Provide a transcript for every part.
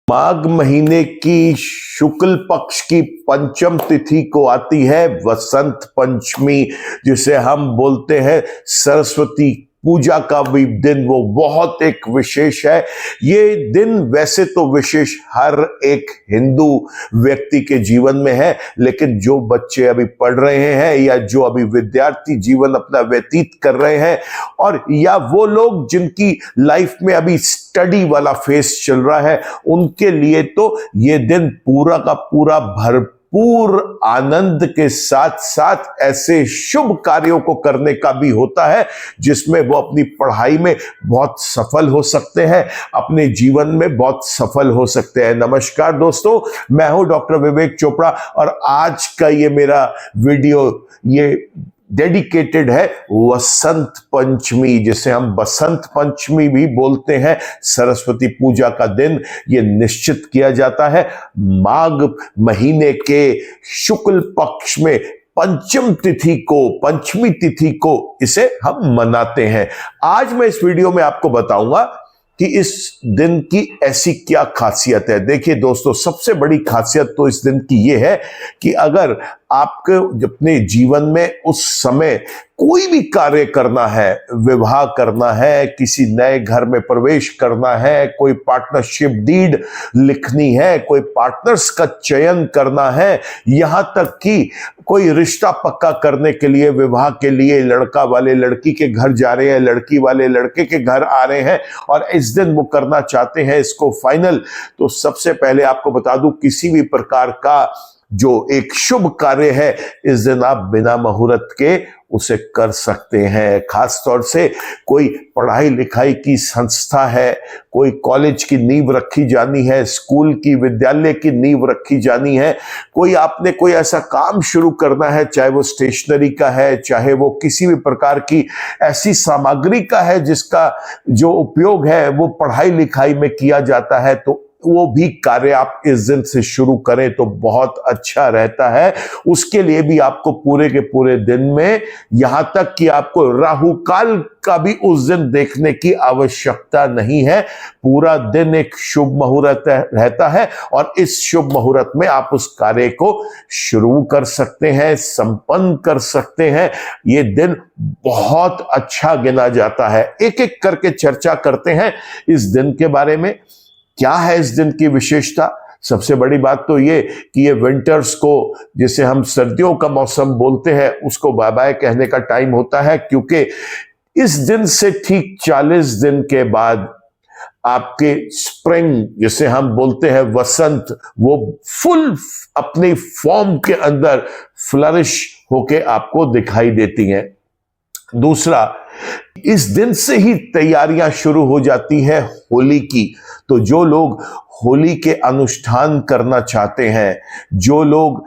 माघ महीने की शुक्ल पक्ष की पंचम तिथि को आती है वसंत पंचमी, जिसे हम बोलते हैं सरस्वती पूजा का भी दिन। वो बहुत एक विशेष है। ये दिन वैसे तो विशेष हर एक हिंदू व्यक्ति के जीवन में है, लेकिन जो बच्चे अभी पढ़ रहे हैं या जो अभी विद्यार्थी जीवन अपना व्यतीत कर रहे हैं, और या वो लोग जिनकी लाइफ में अभी स्टडी वाला फेस चल रहा है, उनके लिए तो ये दिन पूरा का पूरा भरपूर आनंद के साथ साथ ऐसे शुभ कार्यों को करने का भी होता है जिसमें वो अपनी पढ़ाई में बहुत सफल हो सकते हैं, अपने जीवन में बहुत सफल हो सकते हैं। नमस्कार दोस्तों, मैं हूं डॉक्टर विवेक चोपड़ा और आज का ये मेरा वीडियो ये डेडिकेटेड है वसंत पंचमी, जिसे हम बसंत पंचमी भी बोलते हैं। सरस्वती पूजा का दिन ये निश्चित किया जाता है माघ महीने के शुक्ल पक्ष में पंचम तिथि को, पंचमी तिथि को इसे हम मनाते हैं। आज मैं इस वीडियो में आपको बताऊंगा कि इस दिन की ऐसी क्या खासियत है। देखिए दोस्तों, सबसे बड़ी खासियत तो इस दिन की ये है कि अगर आपको अपने जीवन में उस समय कोई भी कार्य करना है, विवाह करना है, किसी नए घर में प्रवेश करना है, कोई पार्टनरशिप डीड लिखनी है, कोई पार्टनर्स का चयन करना है, यहां तक कि कोई रिश्ता पक्का करने के लिए, विवाह के लिए लड़का वाले लड़की के घर जा रहे हैं, लड़की वाले लड़के के घर आ रहे हैं और इस दिन वो करना चाहते हैं इसको फाइनल, तो सबसे पहले आपको बता दूं, किसी भी प्रकार का जो एक शुभ कार्य है इस दिन आप बिना मुहूर्त के उसे कर सकते हैं। खास तौर से कोई पढ़ाई लिखाई की संस्था है, कोई कॉलेज की नींव रखी जानी है, स्कूल की, विद्यालय की नींव रखी जानी है, कोई आपने कोई ऐसा काम शुरू करना है, चाहे वो स्टेशनरी का है, चाहे वो किसी भी प्रकार की ऐसी सामग्री का है जिसका जो उपयोग है वो पढ़ाई लिखाई में किया जाता है, तो वो भी कार्य आप इस दिन से शुरू करें तो बहुत अच्छा रहता है। उसके लिए भी आपको पूरे के पूरे दिन में, यहां तक कि आपको राहु काल का भी उस दिन देखने की आवश्यकता नहीं है। पूरा दिन एक शुभ मुहूर्त रहता है और इस शुभ मुहूर्त में आप उस कार्य को शुरू कर सकते हैं, संपन्न कर सकते हैं। ये दिन बहुत अच्छा गिना जाता है। एक एक करके चर्चा करते हैं इस दिन के बारे में। क्या है इस दिन की विशेषता? सबसे बड़ी बात तो ये कि ये विंटर्स को, जिसे हम सर्दियों का मौसम बोलते हैं, उसको बाय बाय कहने का टाइम होता है, क्योंकि इस दिन से ठीक 40 दिन के बाद आपके स्प्रिंग, जिसे हम बोलते हैं वसंत, वो फुल अपनी फॉर्म के अंदर फ्लरिश होके आपको दिखाई देती हैं। दूसरा, इस दिन से ही तैयारियां शुरू हो जाती है होली की। तो जो लोग होली के अनुष्ठान करना चाहते हैं, जो लोग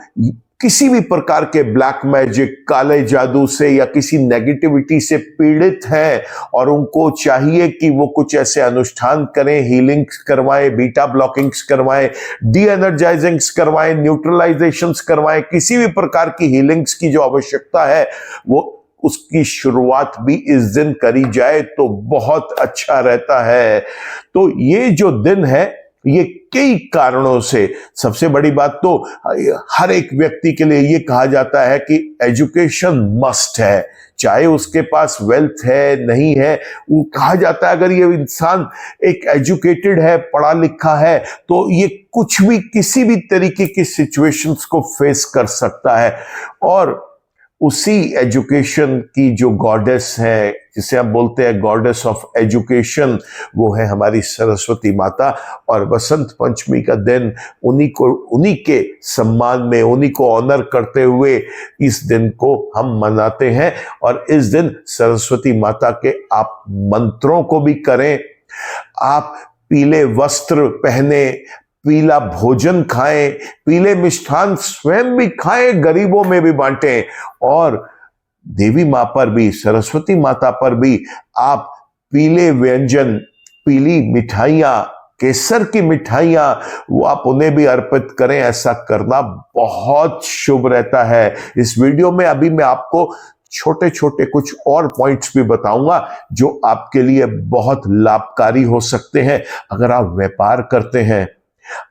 किसी भी प्रकार के ब्लैक मैजिक, काले जादू से या किसी नेगेटिविटी से पीड़ित हैं और उनको चाहिए कि वो कुछ ऐसे अनुष्ठान करें, हीलिंग्स करवाएं, बीटा ब्लॉकिंग्स करवाएं, डी एनर्जाइजिंग्स करवाएं, न्यूट्रलाइजेशंस करवाएं, किसी भी प्रकार की हीलिंग्स की जो आवश्यकता है वो उसकी शुरुआत भी इस दिन करी जाए तो बहुत अच्छा रहता है। तो ये जो दिन है ये कई कारणों से, सबसे बड़ी बात तो हर एक व्यक्ति के लिए ये कहा जाता है कि एजुकेशन मस्ट है, चाहे उसके पास वेल्थ है नहीं है, वो कहा जाता है अगर ये इंसान एक एजुकेटेड है, पढ़ा लिखा है, तो ये कुछ भी, किसी भी तरीके की सिचुएशंस को फेस कर सकता है। और उसी एजुकेशन की जो गॉडेस है, जिसे हम बोलते हैं गॉडेस ऑफ एजुकेशन, वो है हमारी सरस्वती माता। और बसंत पंचमी का दिन उन्हीं के सम्मान में, उन्हीं को ऑनर करते हुए इस दिन को हम मनाते हैं। और इस दिन सरस्वती माता के आप मंत्रों को भी करें, आप पीले वस्त्र पहने, पीला भोजन खाएं, पीले मिष्ठान स्वयं भी खाएं, गरीबों में भी बांटें, और देवी मां पर भी, सरस्वती माता पर भी आप पीले व्यंजन, पीली मिठाइयां केसर की मिठाइयां वो आप उन्हें भी अर्पित करें। ऐसा करना बहुत शुभ रहता है। इस वीडियो में अभी मैं आपको छोटे छोटे कुछ और पॉइंट्स भी बताऊंगा जो आपके लिए बहुत लाभकारी हो सकते हैं। अगर आप व्यापार करते हैं,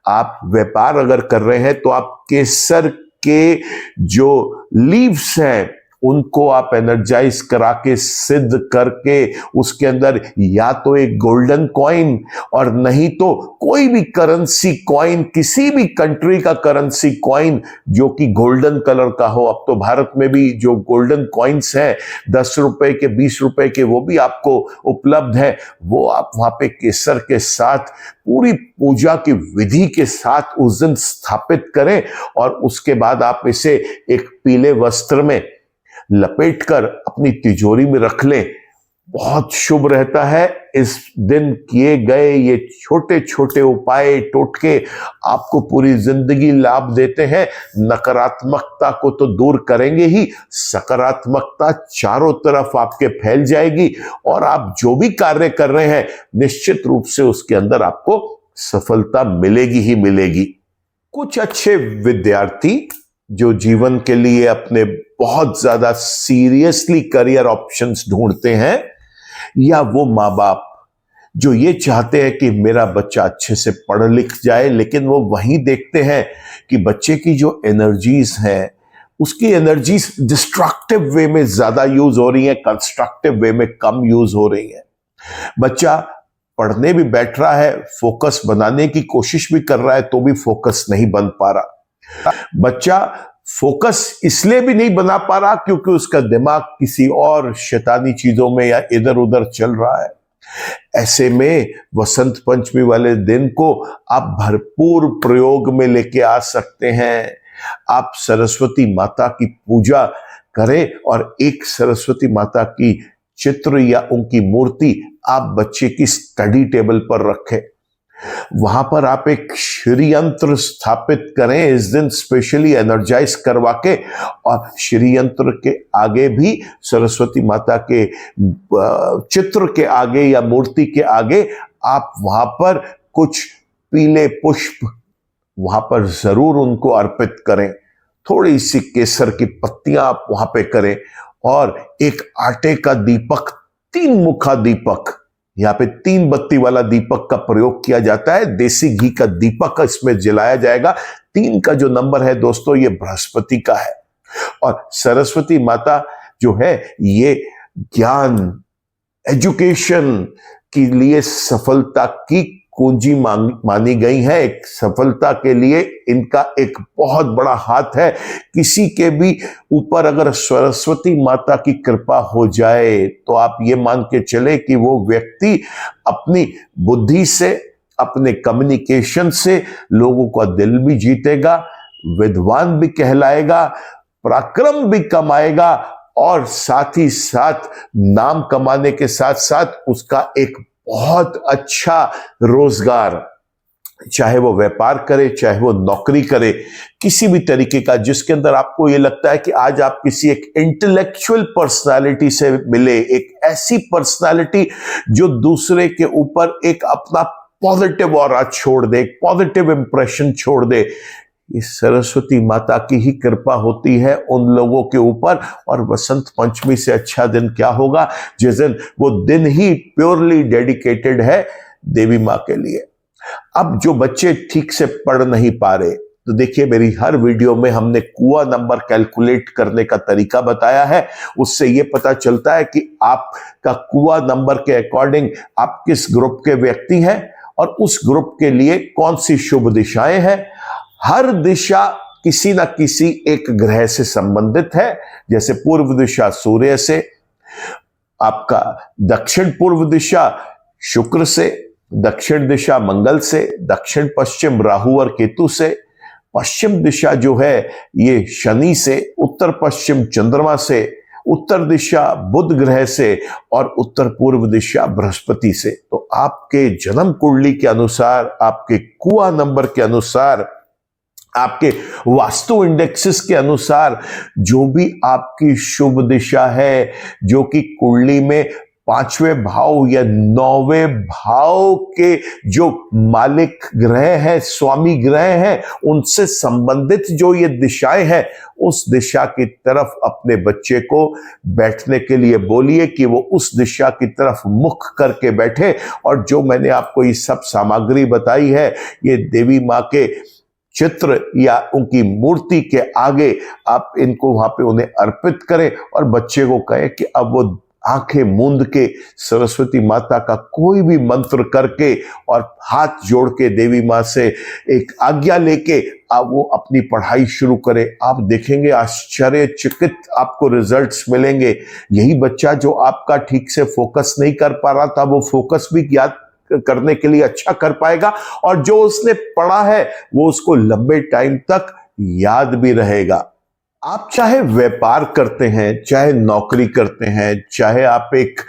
आप व्यापार अगर कर रहे हैं, तो आप केसर के जो लीव्स हैं उनको आप एनर्जाइज करा के, सिद्ध करके, उसके अंदर या तो एक गोल्डन कॉइन और नहीं तो कोई भी करेंसी कॉइन, किसी भी कंट्री का करेंसी कॉइन जो कि गोल्डन कलर का हो। अब तो भारत में भी जो गोल्डन कॉइन्स हैं 10 रुपए के, 20 रुपए के, वो भी आपको उपलब्ध है। वो आप वहां पे केसर के साथ पूरी पूजा की विधि के साथ उस दिन स्थापित करें और उसके बाद आप इसे एक पीले वस्त्र में लपेटकर अपनी तिजोरी में रख लें। बहुत शुभ रहता है। इस दिन किए गए ये छोटे छोटे उपाय, टोटके आपको पूरी जिंदगी लाभ देते हैं। नकारात्मकता को तो दूर करेंगे ही, सकारात्मकता चारों तरफ आपके फैल जाएगी और आप जो भी कार्य कर रहे हैं निश्चित रूप से उसके अंदर आपको सफलता मिलेगी ही मिलेगी। कुछ अच्छे विद्यार्थी जो जीवन के लिए अपने बहुत ज्यादा सीरियसली करियर ऑप्शंस ढूंढते हैं, या वो माँ बाप जो ये चाहते हैं कि मेरा बच्चा अच्छे से पढ़ लिख जाए, लेकिन वो वहीं देखते हैं कि बच्चे की जो एनर्जीज हैं उसकी एनर्जीज डिस्ट्रक्टिव वे में ज्यादा यूज हो रही है, कंस्ट्रक्टिव वे में कम यूज हो रही है। बच्चा पढ़ने भी बैठ रहा है, फोकस बनाने की कोशिश भी कर रहा है, तो भी फोकस नहीं बन पा रहा। बच्चा फोकस इसलिए भी नहीं बना पा रहा क्योंकि उसका दिमाग किसी और शैतानी चीजों में या इधर उधर चल रहा है। ऐसे में वसंत पंचमी वाले दिन को आप भरपूर प्रयोग में लेके आ सकते हैं। आप सरस्वती माता की पूजा करें और एक सरस्वती माता की चित्र या उनकी मूर्ति आप बच्चे की स्टडी टेबल पर रखें। वहां पर आप एक श्री यंत्र स्थापित करें इस दिन, स्पेशली एनर्जाइज करवा के, और श्री यंत्र के आगे भी सरस्वती माता के चित्र के आगे या मूर्ति के आगे आप वहां पर कुछ पीले पुष्प वहां पर जरूर उनको अर्पित करें। थोड़ी सी केसर की पत्तियां आप वहां पे करें और एक आटे का दीपक, 3 मुखा दीपक, यहाँ पे 3 बत्ती वाला दीपक का प्रयोग किया जाता है। देसी घी का दीपक इसमें जलाया जाएगा। 3 का जो नंबर है दोस्तों, ये बृहस्पति का है। और सरस्वती माता जो है ये ज्ञान, एजुकेशन के लिए सफलता की कुंजी मानी गई है। एक सफलता के लिए इनका एक बहुत बड़ा हाथ है। किसी के भी ऊपर अगर सरस्वती माता की कृपा हो जाए तो आप ये मान के चले कि वो व्यक्ति अपनी बुद्धि से, अपने कम्युनिकेशन से लोगों का दिल भी जीतेगा, विद्वान भी कहलाएगा, पराक्रम भी कमाएगा और साथ ही साथ नाम कमाने के साथ साथ उसका एक बहुत अच्छा रोजगार, चाहे वो व्यापार करे, चाहे वो नौकरी करे, किसी भी तरीके का जिसके अंदर आपको ये लगता है कि आज आप किसी एक इंटेलेक्चुअल पर्सनालिटी से मिले, एक ऐसी पर्सनालिटी जो दूसरे के ऊपर एक अपना पॉजिटिव ऑरा छोड़ दे, एक पॉजिटिव इंप्रेशन छोड़ दे। इस सरस्वती माता की ही कृपा होती है उन लोगों के ऊपर। और वसंत पंचमी से अच्छा दिन क्या होगा, जिस दिन वो दिन ही प्योरली डेडिकेटेड है देवी माँ के लिए। अब जो बच्चे ठीक से पढ़ नहीं पा रहे, तो देखिए मेरी हर वीडियो में हमने कुआं नंबर कैलकुलेट करने का तरीका बताया है। उससे ये पता चलता है कि आपका कुआं नंबर के अकॉर्डिंग आप किस ग्रुप के व्यक्ति हैं और उस ग्रुप के लिए कौन सी शुभ दिशाएं हैं। हर दिशा किसी ना किसी एक ग्रह से संबंधित है। जैसे पूर्व दिशा सूर्य से, आपका दक्षिण पूर्व दिशा शुक्र से, दक्षिण दिशा मंगल से, दक्षिण पश्चिम राहु और केतु से, पश्चिम दिशा जो है ये शनि से, उत्तर पश्चिम चंद्रमा से, उत्तर दिशा बुध ग्रह से और उत्तर पूर्व दिशा बृहस्पति से। तो आपके जन्म कुंडली के अनुसार, आपके कुआं नंबर के अनुसार, आपके वास्तु इंडेक्सेस के अनुसार जो भी आपकी शुभ दिशा है, जो कि कुंडली में पांचवें भाव या नौवें भाव के जो मालिक ग्रह हैं, स्वामी ग्रह हैं, उनसे संबंधित जो ये दिशाएं हैं, उस दिशा की तरफ अपने बच्चे को बैठने के लिए बोलिए कि वो उस दिशा की तरफ मुख करके बैठे। और जो मैंने आपको ये सब सामग्री बताई है, ये देवी माँ के चित्र या उनकी मूर्ति के आगे आप इनको वहां पे उन्हें अर्पित करें और बच्चे को कहें कि अब वो आंखें मूंद के सरस्वती माता का कोई भी मंत्र करके और हाथ जोड़ के देवी माँ से एक आज्ञा लेके आप वो अपनी पढ़ाई शुरू करें। आप देखेंगे आश्चर्यचकित आपको रिजल्ट्स मिलेंगे। यही बच्चा जो आपका ठीक से फोकस नहीं कर पा रहा था, वो फोकस भी याद करने के लिए अच्छा कर पाएगा, और जो उसने पढ़ा है वो उसको लंबे टाइम तक याद भी रहेगा। आप चाहे व्यापार करते हैं, चाहे नौकरी करते हैं, चाहे आप एक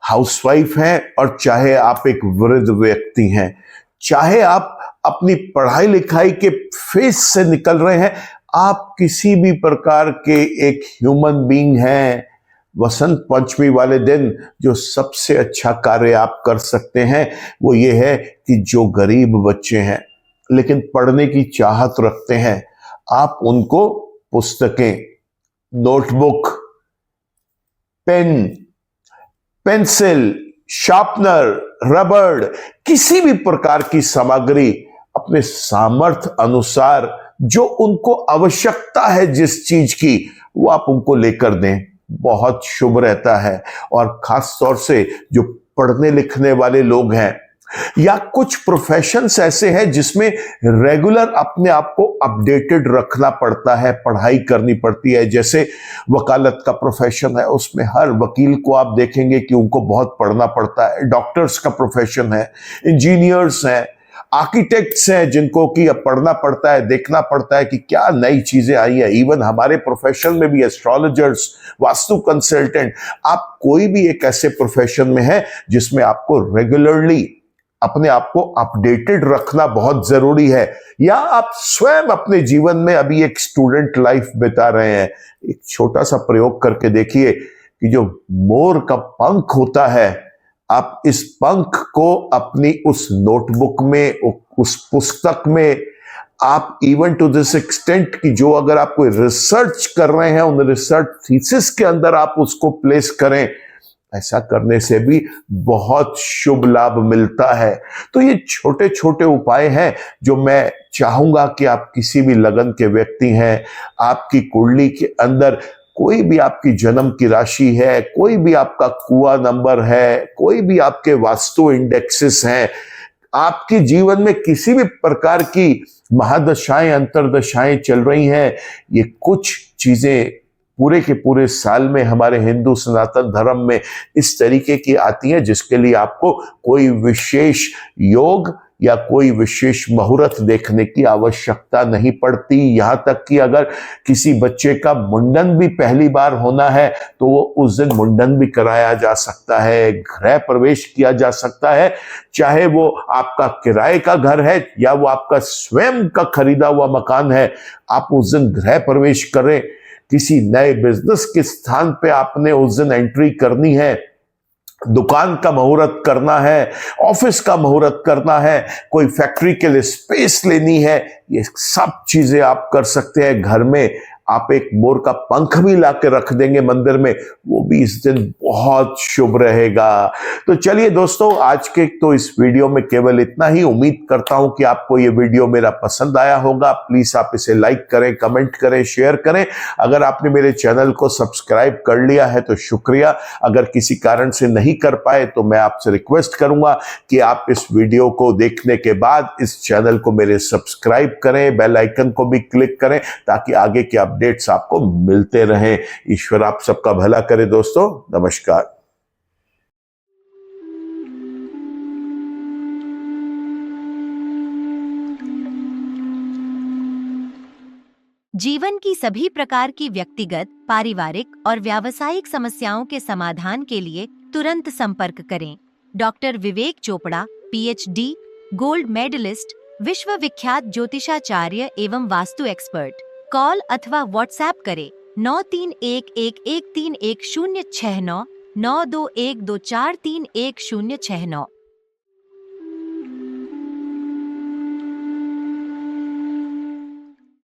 हाउसवाइफ हैं और चाहे आप एक वृद्ध व्यक्ति हैं, चाहे आप अपनी पढ़ाई लिखाई के फेज से निकल रहे हैं, आप किसी भी प्रकार के एक ह्यूमन बीइंग हैं, वसंत पंचमी वाले दिन जो सबसे अच्छा कार्य आप कर सकते हैं वो ये है कि जो गरीब बच्चे हैं लेकिन पढ़ने की चाहत रखते हैं, आप उनको पुस्तकें, नोटबुक, पेन, पेंसिल, शार्पनर, रबड़, किसी भी प्रकार की सामग्री अपने सामर्थ्य अनुसार जो उनको आवश्यकता है जिस चीज की, वो आप उनको लेकर दें, बहुत शुभ रहता है। और खास तौर से जो पढ़ने लिखने वाले लोग हैं या कुछ प्रोफेशंस ऐसे हैं जिसमें रेगुलर अपने आप को अपडेटेड रखना पड़ता है, पढ़ाई करनी पड़ती है, जैसे वकालत का प्रोफेशन है, उसमें हर वकील को आप देखेंगे कि उनको बहुत पढ़ना पड़ता है। डॉक्टर्स का प्रोफेशन है, इंजीनियर्स हैं, आर्किटेक्ट्स हैं जिनको कि अब पढ़ना पड़ता है, देखना पड़ता है कि क्या नई चीजें आई है। इवन हमारे प्रोफेशन में भी एस्ट्रोलॉजर्स, वास्तु कंसल्टेंट, आप कोई भी एक ऐसे प्रोफेशन में है जिसमें आपको रेगुलरली अपने आप को अपडेटेड रखना बहुत जरूरी है। या आप स्वयं अपने जीवन में अभी एक स्टूडेंट लाइफ बिता रहे हैं, एक छोटा सा प्रयोग करके देखिए कि जो मोर का पंख होता है, आप इस पंख को अपनी उस नोटबुक में, उस पुस्तक में, आप इवन टू दिस एक्सटेंट कि जो अगर आप कोई रिसर्च कर रहे हैं, उन रिसर्च थीसिस के अंदर आप उसको प्लेस करें। ऐसा करने से भी बहुत शुभ लाभ मिलता है। तो ये छोटे छोटे उपाय हैं जो मैं चाहूंगा कि आप किसी भी लगन के व्यक्ति हैं, आपकी कुंडली के अंदर कोई भी आपकी जन्म की राशि है, कोई भी आपका कुआ नंबर है, कोई भी आपके वास्तु इंडेक्सेस हैं, आपके जीवन में किसी भी प्रकार की महादशाएं, अंतरदशाएं चल रही हैं, ये कुछ चीजें पूरे के पूरे साल में हमारे हिंदू सनातन धर्म में इस तरीके की आती हैं जिसके लिए आपको कोई विशेष योग या कोई विशेष मुहूर्त देखने की आवश्यकता नहीं पड़ती। यहाँ तक कि अगर किसी बच्चे का मुंडन भी पहली बार होना है तो वो उस दिन मुंडन भी कराया जा सकता है, गृह प्रवेश किया जा सकता है, चाहे वो आपका किराए का घर है या वो आपका स्वयं का खरीदा हुआ मकान है, आप उस दिन गृह प्रवेश करें। किसी नए बिजनेस के स्थान पे आपने उस दिन एंट्री करनी है, दुकान का मुहूर्त करना है, ऑफिस का मुहूर्त करना है, कोई फैक्ट्री के लिए स्पेस लेनी है, ये सब चीजें आप कर सकते हैं। घर में आप एक मोर का पंख भी ला के रख देंगे मंदिर में, वो भी इस दिन बहुत शुभ रहेगा। तो चलिए दोस्तों, आज के तो इस वीडियो में केवल इतना ही। उम्मीद करता हूं कि आपको ये वीडियो मेरा पसंद आया होगा। प्लीज आप इसे लाइक करें, कमेंट करें, शेयर करें। अगर आपने मेरे चैनल को सब्सक्राइब कर लिया है तो शुक्रिया। अगर किसी कारण से नहीं कर पाए तो मैं आपसे रिक्वेस्ट करूंगा कि आप इस वीडियो को देखने के बाद इस चैनल को मेरे सब्सक्राइब करें, बेल आइकन को भी क्लिक करें ताकि आगे के अपडेट्स आपको मिलते रहें। ईश्वर आप सबका भला करे दोस्तों। नमस्कार। जीवन की सभी प्रकार की व्यक्तिगत, पारिवारिक और व्यावसायिक समस्याओं के समाधान के लिए तुरंत संपर्क करें। डॉक्टर विवेक चोपड़ा, पीएचडी, गोल्ड मेडलिस्ट, विश्व विख्यात ज्योतिषाचार्य एवं वास्तु एक्सपर्ट। कॉल अथवा व्हाट्सएप करें 9311131069 9212431069।